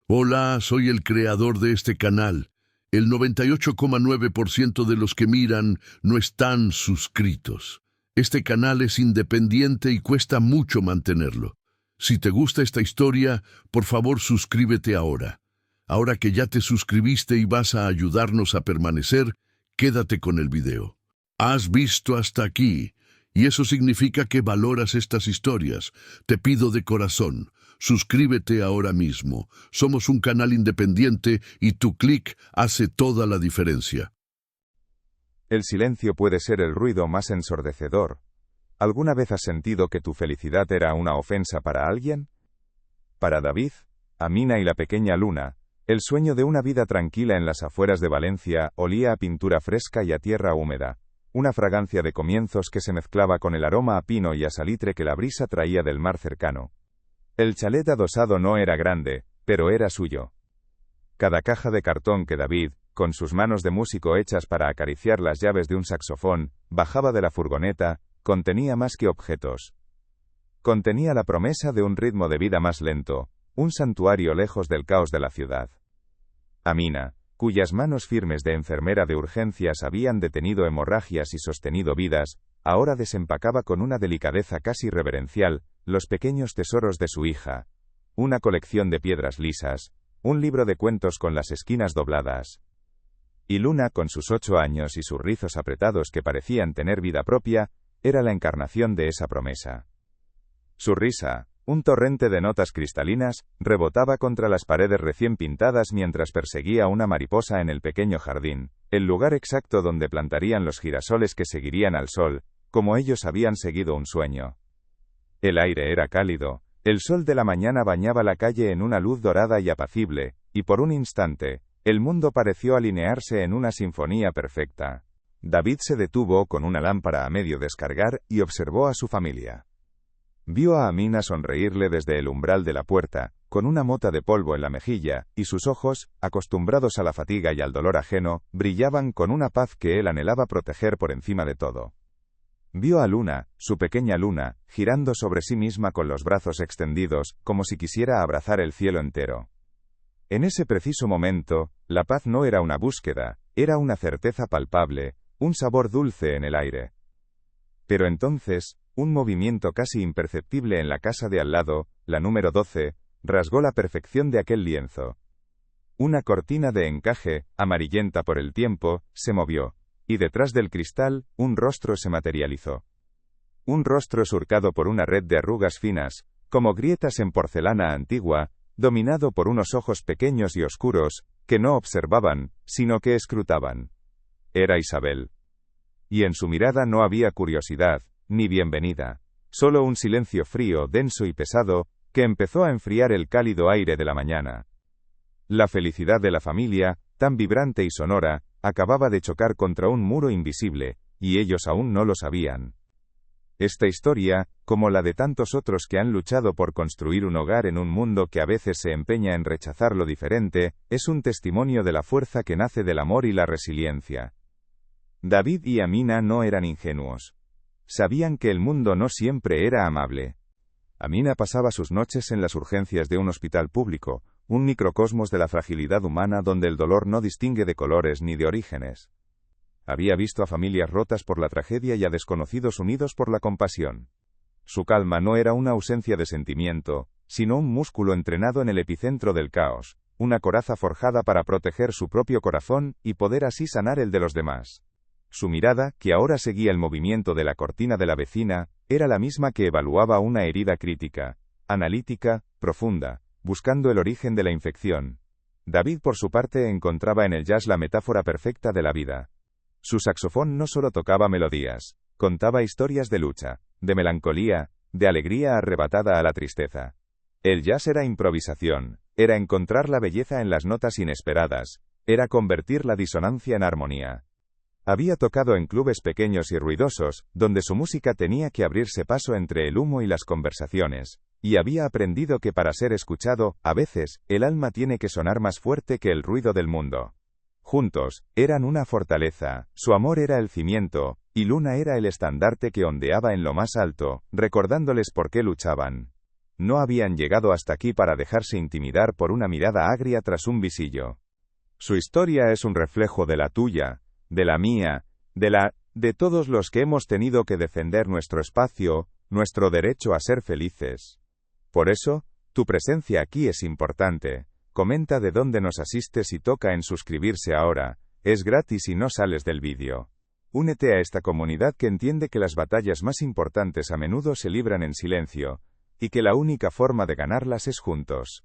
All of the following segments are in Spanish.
Hola, soy el creador de este canal. El 98,9% de los que miran no están suscritos. Este canal es independiente y cuesta mucho mantenerlo. Si te gusta esta historia, por favor suscríbete ahora. Ahora que ya te suscribiste y vas a ayudarnos a permanecer, quédate con el video. Has visto hasta aquí, y eso significa que valoras estas historias. Te pido de corazón, suscríbete ahora mismo. Somos un canal independiente y tu clic hace toda la diferencia. El silencio puede ser el ruido más ensordecedor. ¿Alguna vez has sentido que tu felicidad era una ofensa para alguien? Para David, Amina y la pequeña Luna, el sueño de una vida tranquila en las afueras de Valencia olía a pintura fresca y a tierra húmeda, una fragancia de comienzos que se mezclaba con el aroma a pino y a salitre que la brisa traía del mar cercano. El chalet adosado no era grande, pero era suyo. Cada caja de cartón que David, con sus manos de músico hechas para acariciar las llaves de un saxofón, bajaba de la furgoneta, contenía más que objetos. Contenía la promesa de un ritmo de vida más lento, un santuario lejos del caos de la ciudad. Amina, cuyas manos firmes de enfermera de urgencias habían detenido hemorragias y sostenido vidas, ahora desempacaba con una delicadeza casi reverencial los pequeños tesoros de su hija. Una colección de piedras lisas, un libro de cuentos con las esquinas dobladas. Y Luna, con sus 8 años y sus rizos apretados que parecían tener vida propia, era la encarnación de esa promesa. Su risa, un torrente de notas cristalinas, rebotaba contra las paredes recién pintadas mientras perseguía una mariposa en el pequeño jardín, el lugar exacto donde plantarían los girasoles que seguirían al sol, como ellos habían seguido un sueño. El aire era cálido, el sol de la mañana bañaba la calle en una luz dorada y apacible, y por un instante, el mundo pareció alinearse en una sinfonía perfecta. David se detuvo con una lámpara a medio descargar y observó a su familia. Vio a Amina sonreírle desde el umbral de la puerta, con una mota de polvo en la mejilla, y sus ojos, acostumbrados a la fatiga y al dolor ajeno, brillaban con una paz que él anhelaba proteger por encima de todo. Vio a Luna, su pequeña Luna, girando sobre sí misma con los brazos extendidos, como si quisiera abrazar el cielo entero. En ese preciso momento, la paz no era una búsqueda, era una certeza palpable, un sabor dulce en el aire. Pero entonces, un movimiento casi imperceptible en la casa de al lado, la número 12, rasgó la perfección de aquel lienzo. Una cortina de encaje, amarillenta por el tiempo, se movió, y detrás del cristal, un rostro se materializó. Un rostro surcado por una red de arrugas finas, como grietas en porcelana antigua, dominado por unos ojos pequeños y oscuros, que no observaban, sino que escrutaban. Era Isabel. Y en su mirada no había curiosidad, ni bienvenida. Solo un silencio frío, denso y pesado, que empezó a enfriar el cálido aire de la mañana. La felicidad de la familia, tan vibrante y sonora, acababa de chocar contra un muro invisible, y ellos aún no lo sabían. Esta historia, como la de tantos otros que han luchado por construir un hogar en un mundo que a veces se empeña en rechazar lo diferente, es un testimonio de la fuerza que nace del amor y la resiliencia. David y Amina no eran ingenuos. Sabían que el mundo no siempre era amable. Amina pasaba sus noches en las urgencias de un hospital público, un microcosmos de la fragilidad humana donde el dolor no distingue de colores ni de orígenes. Había visto a familias rotas por la tragedia y a desconocidos unidos por la compasión. Su calma no era una ausencia de sentimiento, sino un músculo entrenado en el epicentro del caos, una coraza forjada para proteger su propio corazón y poder así sanar el de los demás. Su mirada, que ahora seguía el movimiento de la cortina de la vecina, era la misma que evaluaba una herida crítica, analítica, profunda, buscando el origen de la infección. David, por su parte, encontraba en el jazz la metáfora perfecta de la vida. Su saxofón no solo tocaba melodías, contaba historias de lucha, de melancolía, de alegría arrebatada a la tristeza. El jazz era improvisación, era encontrar la belleza en las notas inesperadas, era convertir la disonancia en armonía. Había tocado en clubes pequeños y ruidosos, donde su música tenía que abrirse paso entre el humo y las conversaciones, y había aprendido que para ser escuchado, a veces, el alma tiene que sonar más fuerte que el ruido del mundo. Juntos, eran una fortaleza, su amor era el cimiento, y Luna era el estandarte que ondeaba en lo más alto, recordándoles por qué luchaban. no habían llegado hasta aquí para dejarse intimidar por una mirada agria tras un visillo. Su historia es un reflejo de la tuya, de la mía, de todos los que hemos tenido que defender nuestro espacio, nuestro derecho a ser felices. Por eso, tu presencia aquí es importante. Comenta de dónde nos asistes y toca en suscribirse ahora. Es gratis y no sales del vídeo. Únete a esta comunidad que entiende que las batallas más importantes a menudo se libran en silencio, y que la única forma de ganarlas es juntos.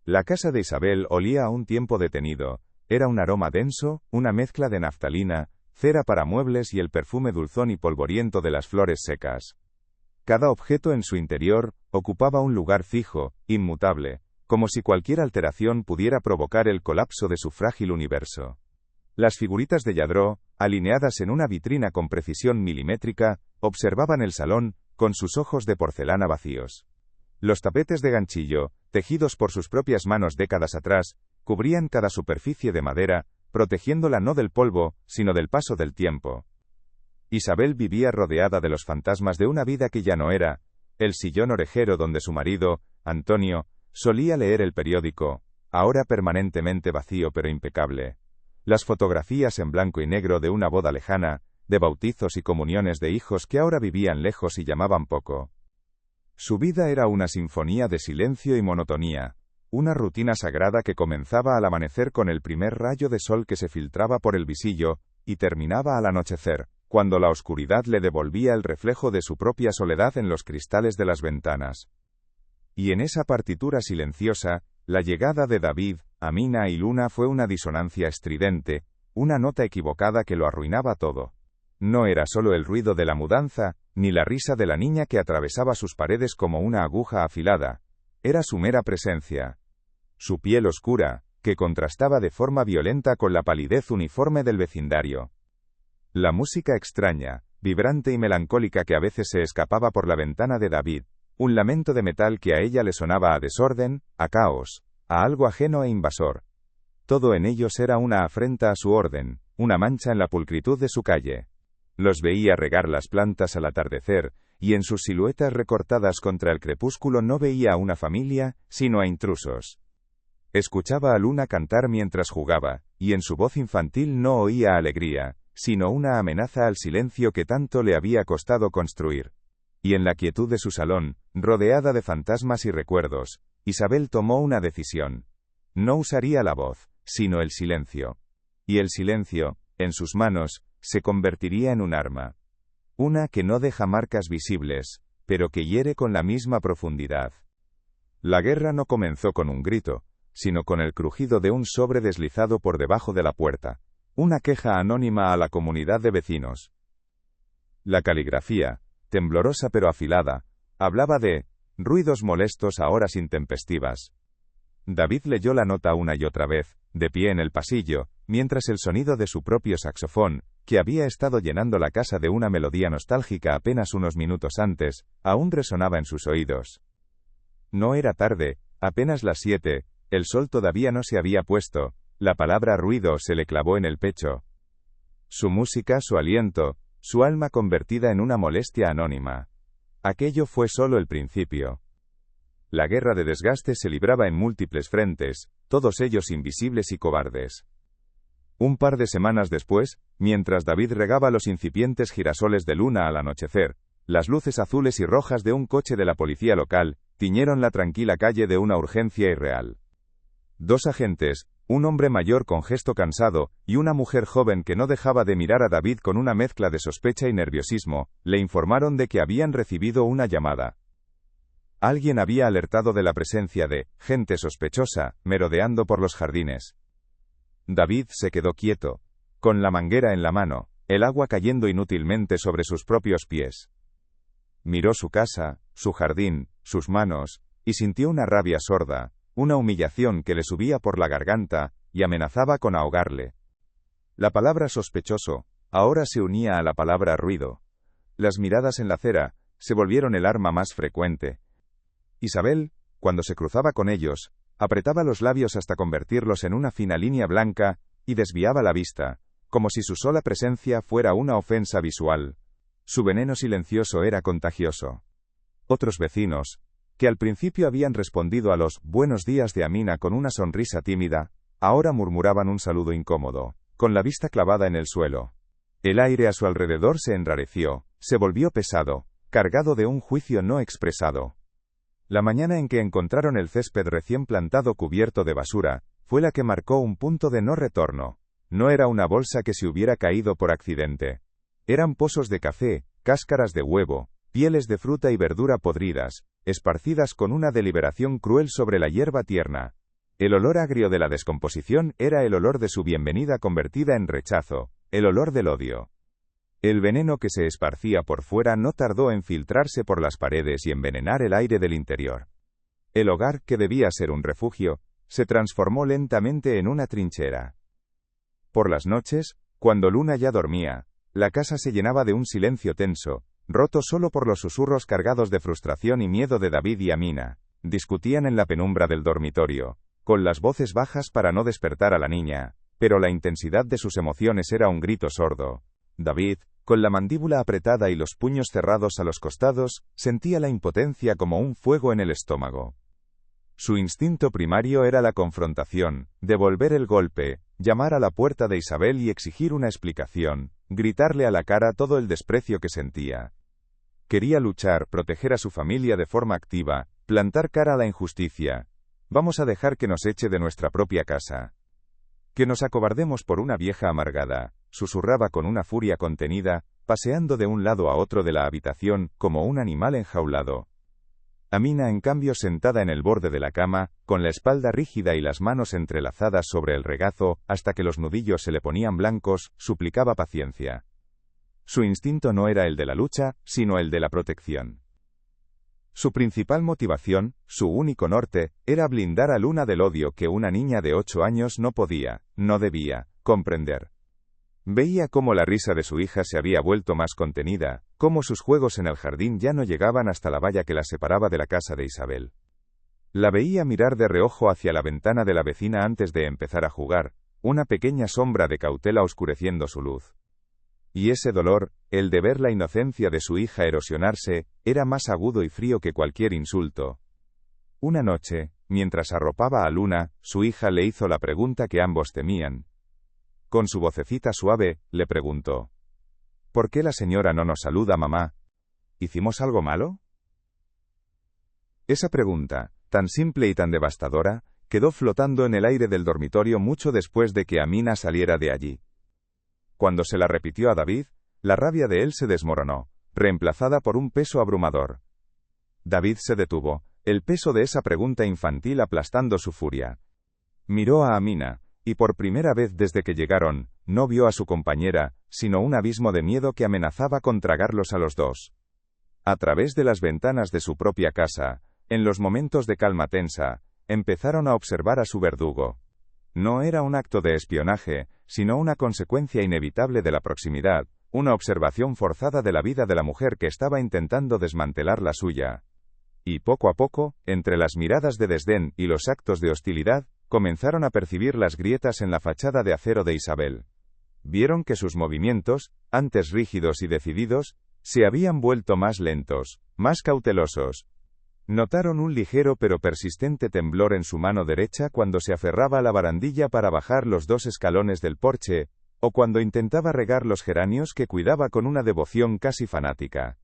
La casa de Isabel olía a un tiempo detenido. Era un aroma denso, una mezcla de naftalina, cera para muebles y el perfume dulzón y polvoriento de las flores secas. Cada objeto en su interior ocupaba un lugar fijo, inmutable, como si cualquier alteración pudiera provocar el colapso de su frágil universo. Las figuritas de Lladró, alineadas en una vitrina con precisión milimétrica, observaban el salón, con sus ojos de porcelana vacíos. Los tapetes de ganchillo, tejidos por sus propias manos décadas atrás, cubrían cada superficie de madera, protegiéndola no del polvo, sino del paso del tiempo. Isabel vivía rodeada de los fantasmas de una vida que ya no era, el sillón orejero donde su marido, Antonio, solía leer el periódico, ahora permanentemente vacío pero impecable. Las fotografías en blanco y negro de una boda lejana, de bautizos y comuniones de hijos que ahora vivían lejos y llamaban poco. Su vida era una sinfonía de silencio y monotonía, una rutina sagrada que comenzaba al amanecer con el primer rayo de sol que se filtraba por el visillo, y terminaba al anochecer, cuando la oscuridad le devolvía el reflejo de su propia soledad en los cristales de las ventanas. Y en esa partitura silenciosa, la llegada de David, Amina y Luna fue una disonancia estridente, una nota equivocada que lo arruinaba todo. No era solo el ruido de la mudanza, ni la risa de la niña que atravesaba sus paredes como una aguja afilada. Era su mera presencia. Su piel oscura, que contrastaba de forma violenta con la palidez uniforme del vecindario. La música extraña, vibrante y melancólica que a veces se escapaba por la ventana de David, un lamento de metal que a ella le sonaba a desorden, a caos, a algo ajeno e invasor. Todo en ellos era una afrenta a su orden, una mancha en la pulcritud de su calle. Los veía regar las plantas al atardecer, y en sus siluetas recortadas contra el crepúsculo no veía a una familia, sino a intrusos. Escuchaba a Luna cantar mientras jugaba, y en su voz infantil no oía alegría, sino una amenaza al silencio que tanto le había costado construir. Y en la quietud de su salón, rodeada de fantasmas y recuerdos, Isabel tomó una decisión. No usaría la voz, sino el silencio. Y el silencio, en sus manos, se convertiría en un arma. Una que no deja marcas visibles, pero que hiere con la misma profundidad. La guerra no comenzó con un grito, sino con el crujido de un sobre deslizado por debajo de la puerta, una queja anónima a la comunidad de vecinos. La caligrafía, temblorosa pero afilada, hablaba de ruidos molestos a horas intempestivas. David leyó la nota una y otra vez, de pie en el pasillo, mientras el sonido de su propio saxofón, que había estado llenando la casa de una melodía nostálgica apenas unos minutos antes, aún resonaba en sus oídos. No era tarde, apenas las 7, el sol todavía no se había puesto, la palabra ruido se le clavó en el pecho. Su música, su aliento, su alma convertida en una molestia anónima. Aquello fue solo el principio. La guerra de desgaste se libraba en múltiples frentes, todos ellos invisibles y cobardes. Un par de semanas después, mientras David regaba los incipientes girasoles de Luna al anochecer, las luces azules y rojas de un coche de la policía local tiñeron la tranquila calle de una urgencia irreal. Dos agentes, un hombre mayor con gesto cansado, y una mujer joven que no dejaba de mirar a David con una mezcla de sospecha y nerviosismo, le informaron de que habían recibido una llamada. Alguien había alertado de la presencia de gente sospechosa, merodeando por los jardines. David se quedó quieto, con la manguera en la mano, el agua cayendo inútilmente sobre sus propios pies. Miró su casa, su jardín, sus manos, y sintió una rabia sorda, una humillación que le subía por la garganta, y amenazaba con ahogarle. La palabra sospechoso, ahora se unía a la palabra ruido. Las miradas en la acera, se volvieron el arma más frecuente. Isabel, cuando se cruzaba con ellos, apretaba los labios hasta convertirlos en una fina línea blanca, y desviaba la vista, como si su sola presencia fuera una ofensa visual. Su veneno silencioso era contagioso. Otros vecinos, que al principio habían respondido a los buenos días de Amina con una sonrisa tímida, ahora murmuraban un saludo incómodo, con la vista clavada en el suelo. El aire a su alrededor se enrareció, se volvió pesado, cargado de un juicio no expresado. La mañana en que encontraron el césped recién plantado cubierto de basura, fue la que marcó un punto de no retorno. No era una bolsa que se hubiera caído por accidente. Eran pozos de café, cáscaras de huevo, pieles de fruta y verdura podridas, esparcidas con una deliberación cruel sobre la hierba tierna. El olor agrio de la descomposición era el olor de su bienvenida convertida en rechazo, el olor del odio. El veneno que se esparcía por fuera no tardó en filtrarse por las paredes y envenenar el aire del interior. El hogar, que debía ser un refugio, se transformó lentamente en una trinchera. Por las noches, cuando Luna ya dormía, la casa se llenaba de un silencio tenso, roto solo por los susurros cargados de frustración y miedo de David y Amina. Discutían en la penumbra del dormitorio, con las voces bajas para no despertar a la niña, pero la intensidad de sus emociones era un grito sordo. David, con la mandíbula apretada y los puños cerrados a los costados, sentía la impotencia como un fuego en el estómago. Su instinto primario era la confrontación, devolver el golpe, llamar a la puerta de Isabel y exigir una explicación, gritarle a la cara todo el desprecio que sentía. Quería luchar, proteger a su familia de forma activa, plantar cara a la injusticia. Vamos a dejar que nos eche de nuestra propia casa. Que nos acobardemos por una vieja amargada, susurraba con una furia contenida, paseando de un lado a otro de la habitación, como un animal enjaulado. Amina, en cambio, sentada en el borde de la cama, con la espalda rígida y las manos entrelazadas sobre el regazo, hasta que los nudillos se le ponían blancos, suplicaba paciencia. Su instinto no era el de la lucha, sino el de la protección. Su principal motivación, su único norte, era blindar a Luna del odio que una niña de 8 años no podía, no debía, comprender. Veía cómo la risa de su hija se había vuelto más contenida, cómo sus juegos en el jardín ya no llegaban hasta la valla que la separaba de la casa de Isabel. La veía mirar de reojo hacia la ventana de la vecina antes de empezar a jugar, una pequeña sombra de cautela oscureciendo su luz. Y ese dolor, el de ver la inocencia de su hija erosionarse, era más agudo y frío que cualquier insulto. Una noche, mientras arropaba a Luna, su hija le hizo la pregunta que ambos temían. Con su vocecita suave, le preguntó: ¿Por qué la señora no nos saluda, mamá? ¿Hicimos algo malo? Esa pregunta, tan simple y tan devastadora, quedó flotando en el aire del dormitorio mucho después de que Amina saliera de allí. Cuando se la repitió a David, la rabia de él se desmoronó, reemplazada por un peso abrumador. David se detuvo, el peso de esa pregunta infantil aplastando su furia. Miró a Amina, y por primera vez desde que llegaron, no vio a su compañera, sino un abismo de miedo que amenazaba con tragarlos a los dos. A través de las ventanas de su propia casa, en los momentos de calma tensa, empezaron a observar a su verdugo. No era un acto de espionaje, sino una consecuencia inevitable de la proximidad, una observación forzada de la vida de la mujer que estaba intentando desmantelar la suya. Y poco a poco, entre las miradas de desdén y los actos de hostilidad, comenzaron a percibir las grietas en la fachada de acero de Isabel. Vieron que sus movimientos, antes rígidos y decididos, se habían vuelto más lentos, más cautelosos. Notaron un ligero pero persistente temblor en su mano derecha cuando se aferraba a la barandilla para bajar los 2 escalones del porche, o cuando intentaba regar los geranios que cuidaba con una devoción casi fanática.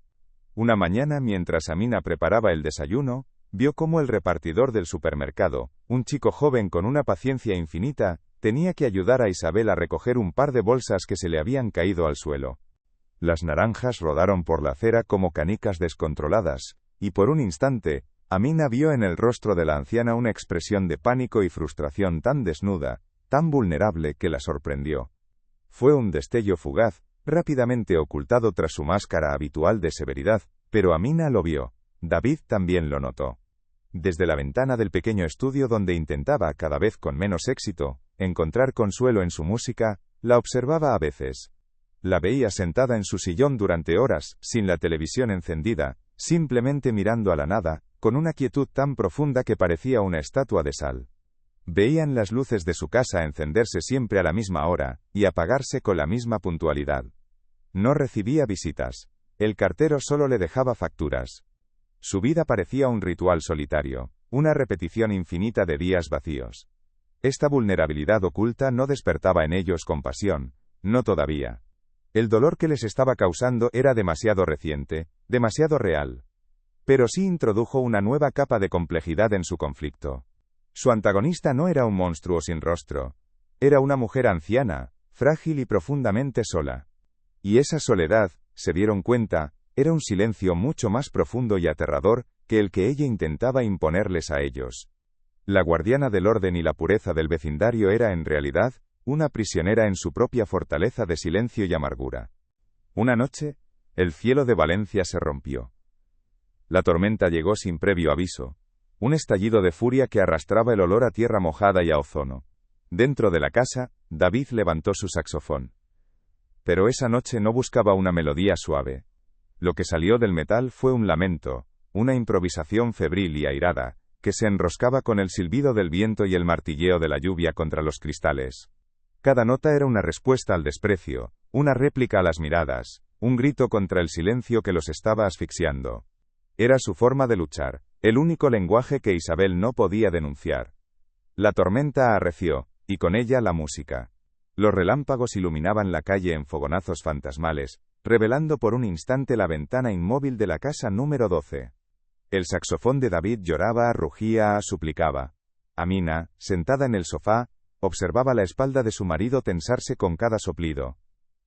Una mañana, mientras Amina preparaba el desayuno, vio cómo el repartidor del supermercado, un chico joven con una paciencia infinita, tenía que ayudar a Isabel a recoger un par de bolsas que se le habían caído al suelo. Las naranjas rodaron por la acera como canicas descontroladas, y por un instante, Amina vio en el rostro de la anciana una expresión de pánico y frustración tan desnuda, tan vulnerable que la sorprendió. Fue un destello fugaz, rápidamente ocultado tras su máscara habitual de severidad, pero Amina lo vio. David también lo notó. Desde la ventana del pequeño estudio donde intentaba, cada vez con menos éxito, encontrar consuelo en su música, la observaba a veces. La veía sentada en su sillón durante horas, sin la televisión encendida, simplemente mirando a la nada, con una quietud tan profunda que parecía una estatua de sal. Veían las luces de su casa encenderse siempre a la misma hora, y apagarse con la misma puntualidad. No recibía visitas. El cartero solo le dejaba facturas. Su vida parecía un ritual solitario, una repetición infinita de días vacíos. Esta vulnerabilidad oculta no despertaba en ellos compasión, no todavía. El dolor que les estaba causando era demasiado reciente, demasiado real. Pero sí introdujo una nueva capa de complejidad en su conflicto. Su antagonista no era un monstruo sin rostro. Era una mujer anciana, frágil y profundamente sola. Y esa soledad, se dieron cuenta, era un silencio mucho más profundo y aterrador que el que ella intentaba imponerles a ellos. La guardiana del orden y la pureza del vecindario era en realidad una prisionera en su propia fortaleza de silencio y amargura. Una noche, el cielo de Valencia se rompió. La tormenta llegó sin previo aviso, un estallido de furia que arrastraba el olor a tierra mojada y a ozono. Dentro de la casa, David levantó su saxofón. Pero esa noche no buscaba una melodía suave. Lo que salió del metal fue un lamento, una improvisación febril y airada, que se enroscaba con el silbido del viento y el martilleo de la lluvia contra los cristales. Cada nota era una respuesta al desprecio, una réplica a las miradas, un grito contra el silencio que los estaba asfixiando. Era su forma de luchar, el único lenguaje que Isabel no podía denunciar. La tormenta arreció, y con ella la música. Los relámpagos iluminaban la calle en fogonazos fantasmales, revelando por un instante la ventana inmóvil de la casa número 12. El saxofón de David lloraba, rugía, suplicaba. Amina, sentada en el sofá, observaba la espalda de su marido tensarse con cada soplido.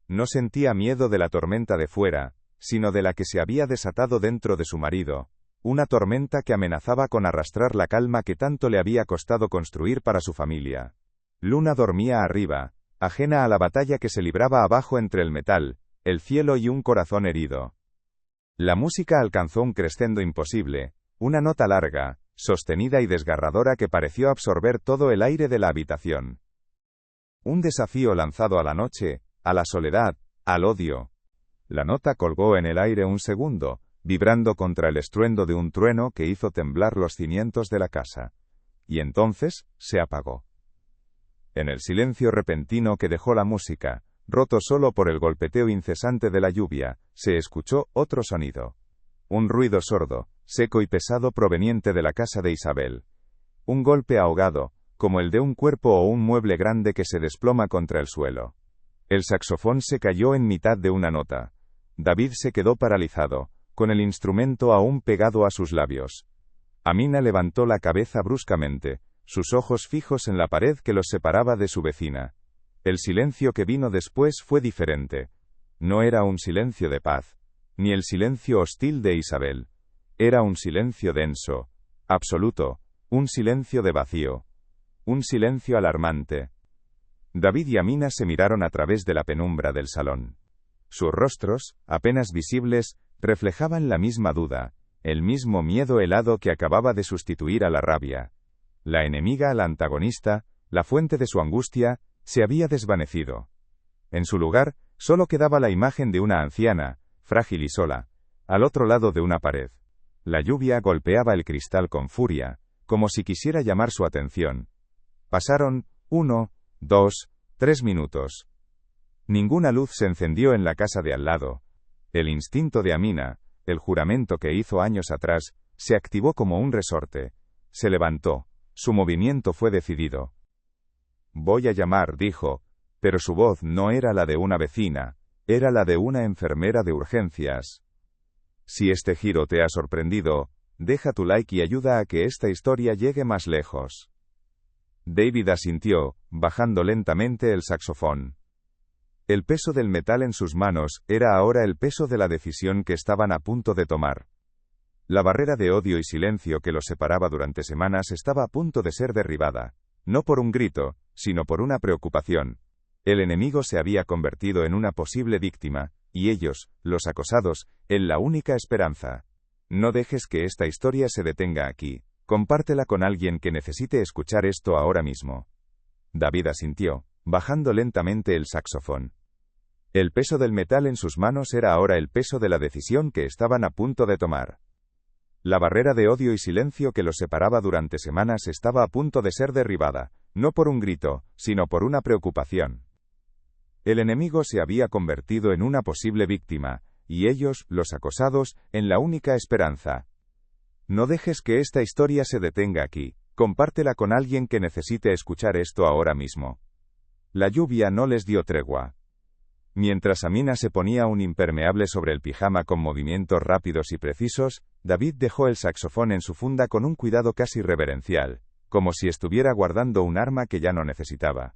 No sentía miedo de la tormenta de fuera, sino de la que se había desatado dentro de su marido, una tormenta que amenazaba con arrastrar la calma que tanto le había costado construir para su familia. Luna dormía arriba, ajena a la batalla que se libraba abajo entre el metal, el cielo y un corazón herido. La música alcanzó un crescendo imposible, una nota larga, sostenida y desgarradora que pareció absorber todo el aire de la habitación. Un desafío lanzado a la noche, a la soledad, al odio. La nota colgó en el aire un segundo, vibrando contra el estruendo de un trueno que hizo temblar los cimientos de la casa. Y entonces, se apagó. En el silencio repentino que dejó la música, roto solo por el golpeteo incesante de la lluvia, se escuchó otro sonido. Un ruido sordo, seco y pesado proveniente de la casa de Isabel. Un golpe ahogado, como el de un cuerpo o un mueble grande que se desploma contra el suelo. El saxofón se cayó en mitad de una nota. David se quedó paralizado, con el instrumento aún pegado a sus labios. Amina levantó la cabeza bruscamente, sus ojos fijos en la pared que los separaba de su vecina. El silencio que vino después fue diferente. No era un silencio de paz, ni el silencio hostil de Isabel. Era un silencio denso, absoluto, un silencio de vacío. Un silencio alarmante. David y Amina se miraron a través de la penumbra del salón. Sus rostros, apenas visibles, reflejaban la misma duda, el mismo miedo helado que acababa de sustituir a la rabia. La enemiga, la antagonista, la fuente de su angustia, se había desvanecido. En su lugar, solo quedaba la imagen de una anciana, frágil y sola, al otro lado de una pared. La lluvia golpeaba el cristal con furia, como si quisiera llamar su atención. Pasaron 1, 2, 3 minutos. Ninguna luz se encendió en la casa de al lado. El instinto de Amina, el juramento que hizo años atrás, se activó como un resorte. Se levantó. Su movimiento fue decidido. Voy a llamar, dijo, pero su voz no era la de una vecina, era la de una enfermera de urgencias. Si este giro te ha sorprendido, deja tu like y ayuda a que esta historia llegue más lejos. David asintió, bajando lentamente el saxofón. El peso del metal en sus manos era ahora el peso de la decisión que estaban a punto de tomar. La barrera de odio y silencio que los separaba durante semanas estaba a punto de ser derribada, no por un grito, sino por una preocupación. El enemigo se había convertido en una posible víctima, y ellos, los acosados, en la única esperanza. No dejes que esta historia se detenga aquí. Compártela con alguien que necesite escuchar esto ahora mismo. David asintió, bajando lentamente el saxofón. El peso del metal en sus manos era ahora el peso de la decisión que estaban a punto de tomar. La barrera de odio y silencio que los separaba durante semanas estaba a punto de ser derribada, no por un grito, sino por una preocupación. El enemigo se había convertido en una posible víctima, y ellos, los acosados, en la única esperanza. No dejes que esta historia se detenga aquí. Compártela con alguien que necesite escuchar esto ahora mismo. La lluvia no les dio tregua. Mientras Amina se ponía un impermeable sobre el pijama con movimientos rápidos y precisos, David dejó el saxofón en su funda con un cuidado casi reverencial, como si estuviera guardando un arma que ya no necesitaba.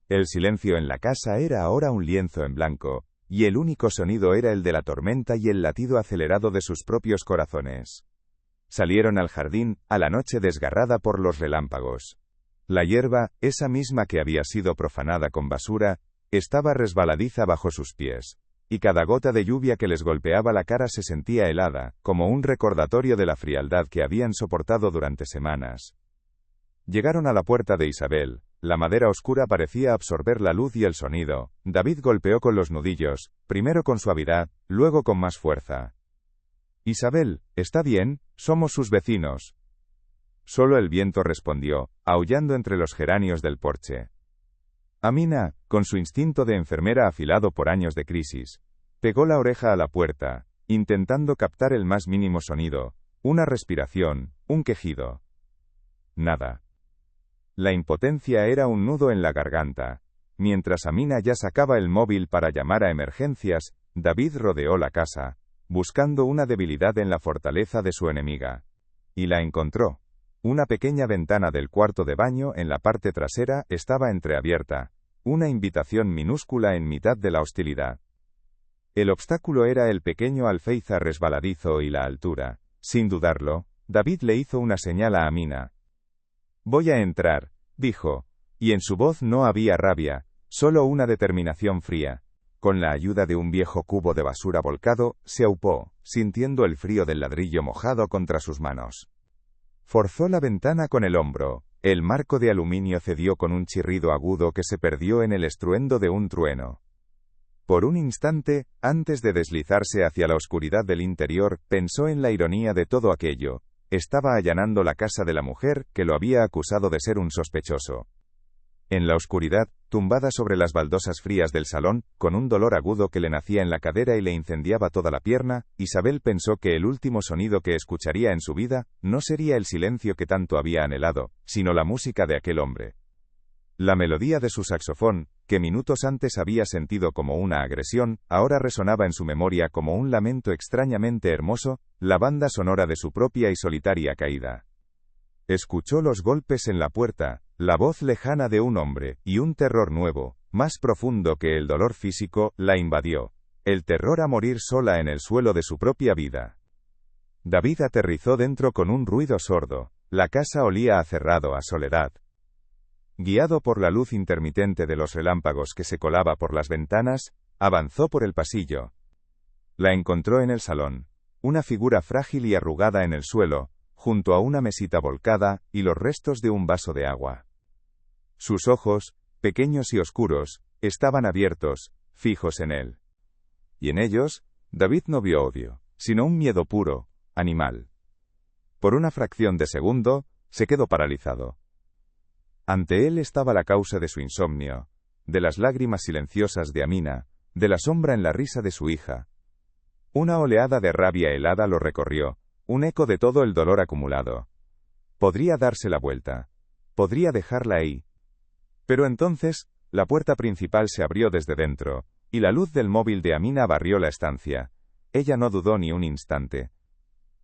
El silencio en la casa era ahora un lienzo en blanco, y el único sonido era el de la tormenta y el latido acelerado de sus propios corazones. Salieron al jardín, a la noche desgarrada por los relámpagos. La hierba, esa misma que había sido profanada con basura, estaba resbaladiza bajo sus pies, y cada gota de lluvia que les golpeaba la cara se sentía helada, como un recordatorio de la frialdad que habían soportado durante semanas. Llegaron a la puerta de Isabel. La madera oscura parecía absorber la luz y el sonido. David golpeó con los nudillos, primero con suavidad, luego con más fuerza. Isabel, ¿está bien? Somos sus vecinos. Solo el viento respondió, aullando entre los geranios del porche. Amina, con su instinto de enfermera afilado por años de crisis, pegó la oreja a la puerta, intentando captar el más mínimo sonido, una respiración, un quejido. Nada. La impotencia era un nudo en la garganta. Mientras Amina ya sacaba el móvil para llamar a emergencias, David rodeó la casa, buscando una debilidad en la fortaleza de su enemiga. Y la encontró. Una pequeña ventana del cuarto de baño en la parte trasera estaba entreabierta, una invitación minúscula en mitad de la hostilidad. El obstáculo era el pequeño alféizar resbaladizo y la altura. Sin dudarlo, David le hizo una señal a Amina. «Voy a entrar», dijo, y en su voz no había rabia, solo una determinación fría. Con la ayuda de un viejo cubo de basura volcado, se aupó, sintiendo el frío del ladrillo mojado contra sus manos. Forzó la ventana con el hombro. El marco de aluminio cedió con un chirrido agudo que se perdió en el estruendo de un trueno. Por un instante, antes de deslizarse hacia la oscuridad del interior, pensó en la ironía de todo aquello. Estaba allanando la casa de la mujer que lo había acusado de ser un sospechoso. En la oscuridad, tumbada sobre las baldosas frías del salón, con un dolor agudo que le nacía en la cadera y le incendiaba toda la pierna, Isabel pensó que el último sonido que escucharía en su vida, no sería el silencio que tanto había anhelado, sino la música de aquel hombre. La melodía de su saxofón, que minutos antes había sentido como una agresión, ahora resonaba en su memoria como un lamento extrañamente hermoso, la banda sonora de su propia y solitaria caída. Escuchó los golpes en la puerta, la voz lejana de un hombre, y un terror nuevo, más profundo que el dolor físico, la invadió. El terror a morir sola en el suelo de su propia vida. David aterrizó dentro con un ruido sordo. La casa olía a cerrado, a soledad. Guiado por la luz intermitente de los relámpagos que se colaba por las ventanas, avanzó por el pasillo. La encontró en el salón. Una figura frágil y arrugada en el suelo, junto a una mesita volcada, y los restos de un vaso de agua. Sus ojos, pequeños y oscuros, estaban abiertos, fijos en él. Y en ellos, David no vio odio, sino un miedo puro, animal. Por una fracción de segundo, se quedó paralizado. Ante él estaba la causa de su insomnio, de las lágrimas silenciosas de Amina, de la sombra en la risa de su hija. Una oleada de rabia helada lo recorrió, un eco de todo el dolor acumulado. Podría darse la vuelta. Podría dejarla ahí. Pero entonces, la puerta principal se abrió desde dentro, y la luz del móvil de Amina barrió la estancia. Ella no dudó ni un instante.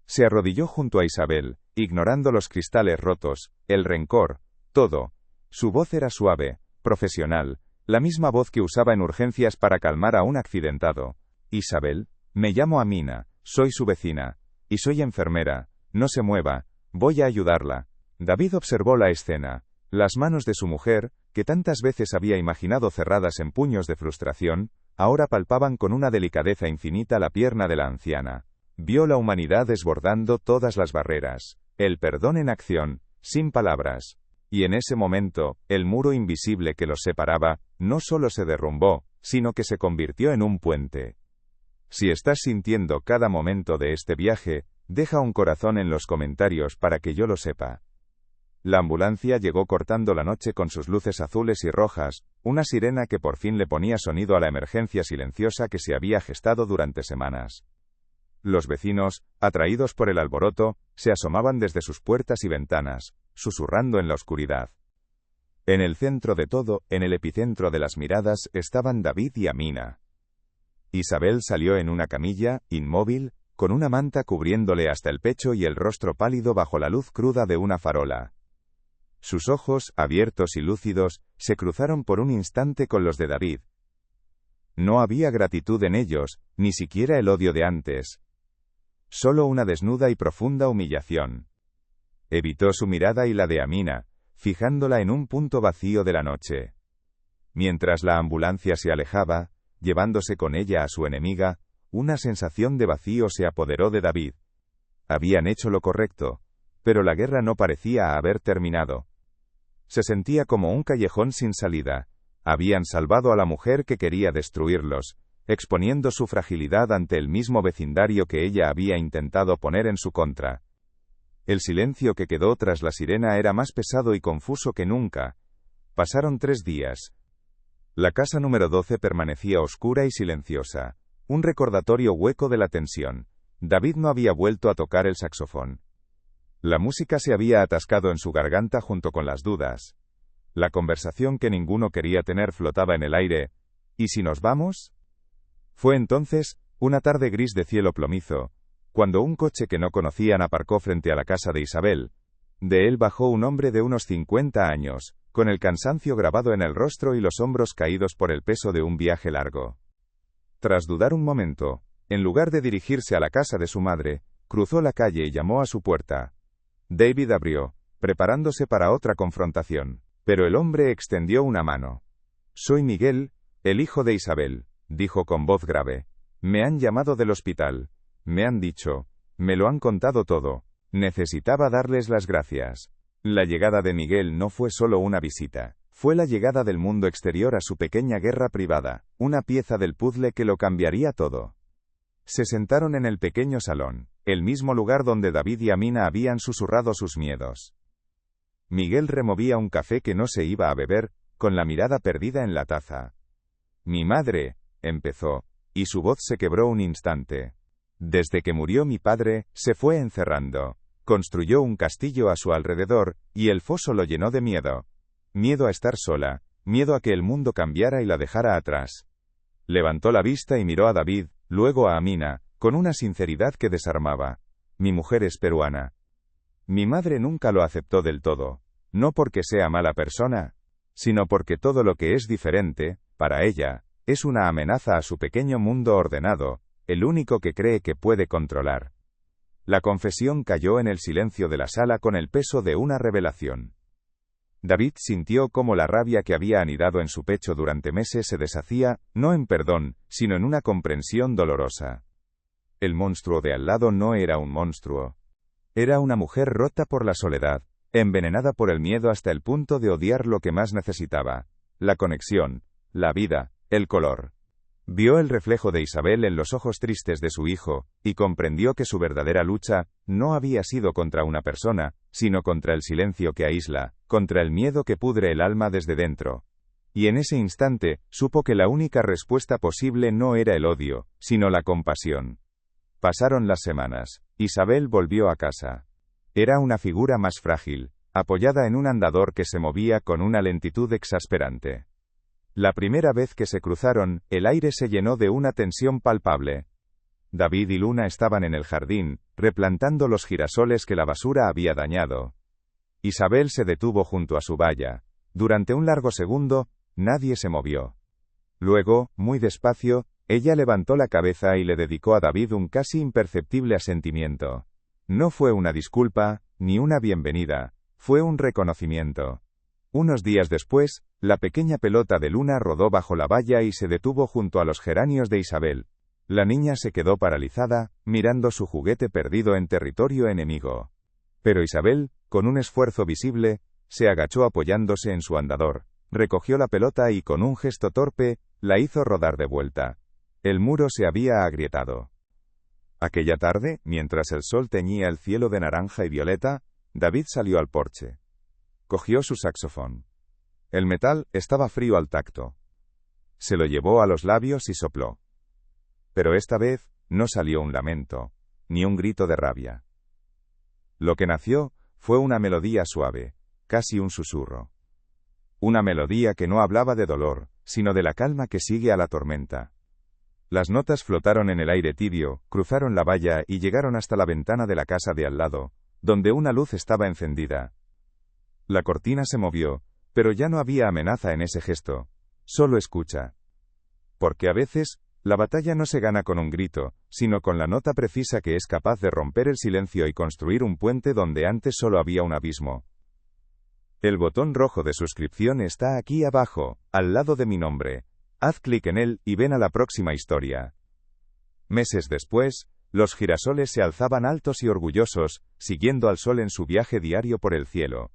Se arrodilló junto a Isabel, ignorando los cristales rotos, el rencor, todo. Su voz era suave, profesional, la misma voz que usaba en urgencias para calmar a un accidentado. Isabel, me llamo Amina, soy su vecina. Y soy enfermera, no se mueva, voy a ayudarla. David observó la escena. Las manos de su mujer, que tantas veces había imaginado cerradas en puños de frustración, ahora palpaban con una delicadeza infinita la pierna de la anciana. Vio la humanidad desbordando todas las barreras, el perdón en acción, sin palabras. Y en ese momento, el muro invisible que los separaba, no solo se derrumbó, sino que se convirtió en un puente. Si estás sintiendo cada momento de este viaje, deja un corazón en los comentarios para que yo lo sepa. La ambulancia llegó cortando la noche con sus luces azules y rojas, una sirena que por fin le ponía sonido a la emergencia silenciosa que se había gestado durante semanas. Los vecinos, atraídos por el alboroto, se asomaban desde sus puertas y ventanas, susurrando en la oscuridad. En el centro de todo, en el epicentro de las miradas, estaban David y Amina. Isabel salió en una camilla, inmóvil, con una manta cubriéndole hasta el pecho y el rostro pálido bajo la luz cruda de una farola. Sus ojos, abiertos y lúcidos, se cruzaron por un instante con los de David. No había gratitud en ellos, ni siquiera el odio de antes. Solo una desnuda y profunda humillación. Evitó su mirada y la de Amina, fijándola en un punto vacío de la noche. Mientras la ambulancia se alejaba, llevándose con ella a su enemiga, una sensación de vacío se apoderó de David. Habían hecho lo correcto, pero la guerra no parecía haber terminado. Se sentía como un callejón sin salida. Habían salvado a la mujer que quería destruirlos, exponiendo su fragilidad ante el mismo vecindario que ella había intentado poner en su contra. El silencio que quedó tras la sirena era más pesado y confuso que nunca. Pasaron 3 días. La casa número 12 permanecía oscura y silenciosa, un recordatorio hueco de la tensión. David no había vuelto a tocar el saxofón. La música se había atascado en su garganta junto con las dudas. La conversación que ninguno quería tener flotaba en el aire. ¿Y si nos vamos? Fue entonces, una tarde gris de cielo plomizo, cuando un coche que no conocían aparcó frente a la casa de Isabel. De él bajó un hombre de unos 50 años, con el cansancio grabado en el rostro y los hombros caídos por el peso de un viaje largo. Tras dudar un momento, en lugar de dirigirse a la casa de su madre, cruzó la calle y llamó a su puerta. David abrió, preparándose para otra confrontación, pero el hombre extendió una mano. «Soy Miguel, el hijo de Isabel», dijo con voz grave. «Me han llamado del hospital. Me han dicho, me lo han contado todo. Necesitaba darles las gracias». La llegada de Miguel no fue solo una visita, fue la llegada del mundo exterior a su pequeña guerra privada, una pieza del puzzle que lo cambiaría todo. Se sentaron en el pequeño salón, el mismo lugar donde David y Amina habían susurrado sus miedos. Miguel removía un café que no se iba a beber, con la mirada perdida en la taza. «Mi madre», empezó, y su voz se quebró un instante. «Desde que murió mi padre, se fue encerrando. Construyó un castillo a su alrededor, y el foso lo llenó de miedo. Miedo a estar sola, miedo a que el mundo cambiara y la dejara atrás». Levantó la vista y miró a David, luego a Amina, con una sinceridad que desarmaba. «Mi mujer es peruana. Mi madre nunca lo aceptó del todo, no porque sea mala persona, sino porque todo lo que es diferente, para ella, es una amenaza a su pequeño mundo ordenado, el único que cree que puede controlar». La confesión cayó en el silencio de la sala con el peso de una revelación. David sintió cómo la rabia que había anidado en su pecho durante meses se deshacía, no en perdón, sino en una comprensión dolorosa. El monstruo de al lado no era un monstruo. Era una mujer rota por la soledad, envenenada por el miedo hasta el punto de odiar lo que más necesitaba: la conexión, la vida, el color. Vio el reflejo de Isabel en los ojos tristes de su hijo, y comprendió que su verdadera lucha no había sido contra una persona, sino contra el silencio que aísla, contra el miedo que pudre el alma desde dentro. Y en ese instante, supo que la única respuesta posible no era el odio, sino la compasión. Pasaron las semanas. Isabel volvió a casa. Era una figura más frágil, apoyada en un andador que se movía con una lentitud exasperante. La primera vez que se cruzaron, el aire se llenó de una tensión palpable. David y Luna estaban en el jardín, replantando los girasoles que la basura había dañado. Isabel se detuvo junto a su valla. Durante un largo segundo, nadie se movió. Luego, muy despacio, ella levantó la cabeza y le dedicó a David un casi imperceptible asentimiento. No fue una disculpa, ni una bienvenida, fue un reconocimiento. Unos días después, la pequeña pelota de Luna rodó bajo la valla y se detuvo junto a los geranios de Isabel. La niña se quedó paralizada, mirando su juguete perdido en territorio enemigo. Pero Isabel, con un esfuerzo visible, se agachó apoyándose en su andador, recogió la pelota y con un gesto torpe, la hizo rodar de vuelta. El muro se había agrietado. Aquella tarde, mientras el sol teñía el cielo de naranja y violeta, David salió al porche. Cogió su saxofón. El metal estaba frío al tacto. Se lo llevó a los labios y sopló. Pero esta vez, no salió un lamento, ni un grito de rabia. Lo que nació fue una melodía suave, casi un susurro. Una melodía que no hablaba de dolor, sino de la calma que sigue a la tormenta. Las notas flotaron en el aire tibio, cruzaron la valla y llegaron hasta la ventana de la casa de al lado, donde una luz estaba encendida. La cortina se movió, pero ya no había amenaza en ese gesto, solo escucha. Porque a veces, la batalla no se gana con un grito, sino con la nota precisa que es capaz de romper el silencio y construir un puente donde antes solo había un abismo. El botón rojo de suscripción está aquí abajo, al lado de mi nombre. Haz clic en él y ven a la próxima historia. Meses después, los girasoles se alzaban altos y orgullosos, siguiendo al sol en su viaje diario por el cielo.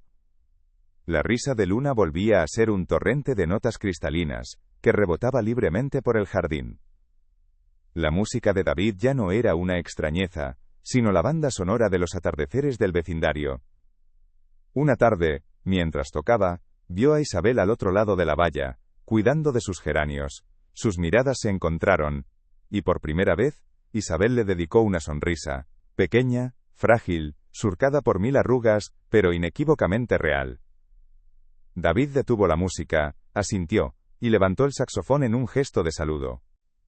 La risa de Luna volvía a ser un torrente de notas cristalinas, que rebotaba libremente por el jardín. La música de David ya no era una extrañeza, sino la banda sonora de los atardeceres del vecindario. Una tarde, mientras tocaba, vio a Isabel al otro lado de la valla, cuidando de sus geranios. Sus miradas se encontraron, y por primera vez, Isabel le dedicó una sonrisa, pequeña, frágil, surcada por 1000 arrugas, pero inequívocamente real. David detuvo la música, asintió, y levantó el saxofón en un gesto de saludo.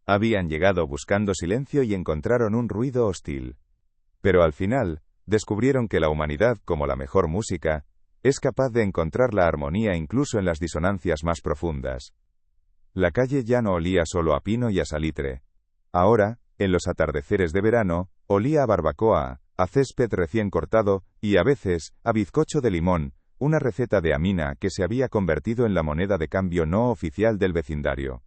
Habían llegado buscando silencio y encontraron un ruido hostil. Pero al final, descubrieron que la humanidad, como la mejor música, es capaz de encontrar la armonía incluso en las disonancias más profundas. La calle ya no olía solo a pino y a salitre. Ahora, en los atardeceres de verano, olía a barbacoa, a césped recién cortado, y a veces, a bizcocho de limón, una receta de Amina que se había convertido en la moneda de cambio no oficial del vecindario.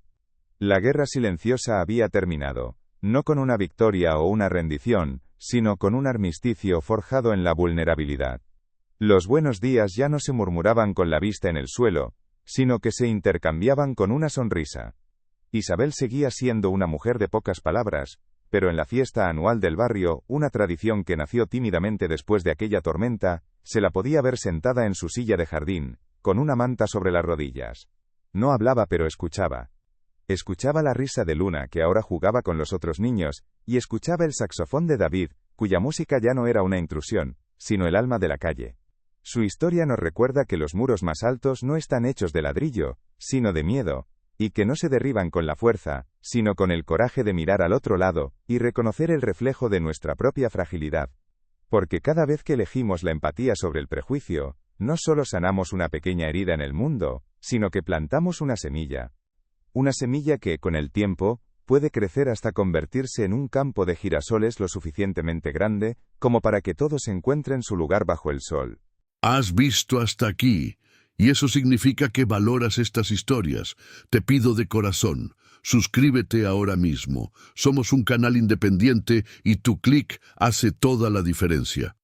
La guerra silenciosa había terminado, no con una victoria o una rendición, sino con un armisticio forjado en la vulnerabilidad. Los buenos días ya no se murmuraban con la vista en el suelo, sino que se intercambiaban con una sonrisa. Isabel seguía siendo una mujer de pocas palabras, pero en la fiesta anual del barrio, una tradición que nació tímidamente después de aquella tormenta, se la podía ver sentada en su silla de jardín, con una manta sobre las rodillas. No hablaba pero escuchaba. Escuchaba la risa de Luna que ahora jugaba con los otros niños, y escuchaba el saxofón de David, cuya música ya no era una intrusión, sino el alma de la calle. Su historia nos recuerda que los muros más altos no están hechos de ladrillo, sino de miedo, y que no se derriban con la fuerza, sino con el coraje de mirar al otro lado, y reconocer el reflejo de nuestra propia fragilidad. Porque cada vez que elegimos la empatía sobre el prejuicio, no solo sanamos una pequeña herida en el mundo, sino que plantamos una semilla. Una semilla que, con el tiempo, puede crecer hasta convertirse en un campo de girasoles lo suficientemente grande, como para que todos encuentren su lugar bajo el sol. Has visto hasta aquí, y eso significa que valoras estas historias. Te pido de corazón, suscríbete ahora mismo. Somos un canal independiente y tu clic hace toda la diferencia.